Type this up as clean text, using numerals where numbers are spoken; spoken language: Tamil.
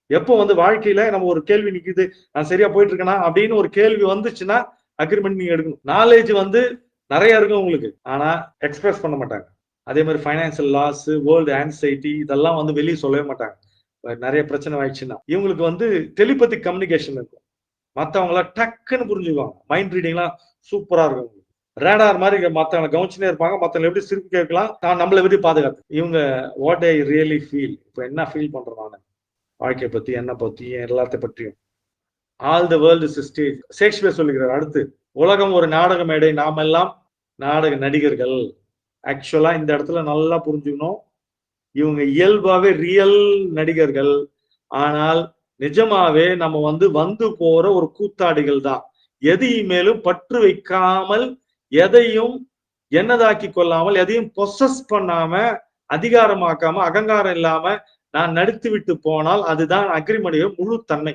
எப்போ வந்து வாழ்க்கையில நம்ம ஒரு கேள்வி நிக்குது, நான் சரியா போயிட்டு இருக்கேனா அப்படின்னு ஒரு கேள்வி வந்துச்சுன்னா அக்ரிமெண்ட் நீங்க எடுக்கணும். நாலேஜ் வந்து நிறைய இருக்கும் உங்களுக்கு, ஆனா எக்ஸ்பிரஸ் பண்ண மாட்டாங்க. அதே மாதிரி ஃபைனான்சியல் லாஸ், வேர்ல்டு ஆன்சைட்டி இதெல்லாம் வந்து வெளியே சொல்லவே மாட்டாங்க. நிறைய பிரச்சனை ஆயிடுச்சுன்னா இவங்களுக்கு வந்து டெலிபதிக் கம்யூனிகேஷன் இருக்கும். மத்தவங்கள டக்குன்னு புரிஞ்சுக்குவாங்க. மைண்ட் ரீடிங்லாம் சூப்பரா இருக்கும். ரேடார் மாதிரி மத்தவங்களை கவனிச்சுனே இருப்பாங்க. மத்தவங்களை எப்படி சிரிப்பு கேட்கலாம், நம்மளை எப்படி பாதுகாத்து. இவங்க வாட் ஐ ரியலி ஃபீல், இப்போ என்ன ஃபீல் பண்றேன் நான் வாழ்க்கையை பத்தி, என்ன பத்தி, எல்லாத்தை பற்றியும். All the world is stage. Shakespeare சொல்லுகிறார் அடுத்து, உலகம் ஒரு நாடக மேடை, நாம் எல்லாம் நாடக நடிகர்கள். ஆக்சுவலா இந்த இடத்துல நல்லா புரிஞ்சுக்கணும், இவங்க இயல்பாவே ரியல் நடிகர்கள். ஆனால் நிஜமாவே நம்ம வந்து போற ஒரு கூத்தாடிகள் தான். எதையும் மேலும் பற்று வைக்காமல், எதையும் என்னதாக்கி கொள்ளாமல், எதையும் பொசஸ் பண்ணாம, அதிகாரமாக்காம, அகங்காரம் இல்லாம நான் நடித்து விட்டு போனால் அதுதான் அக்ரிமணிய முழு தன்மை.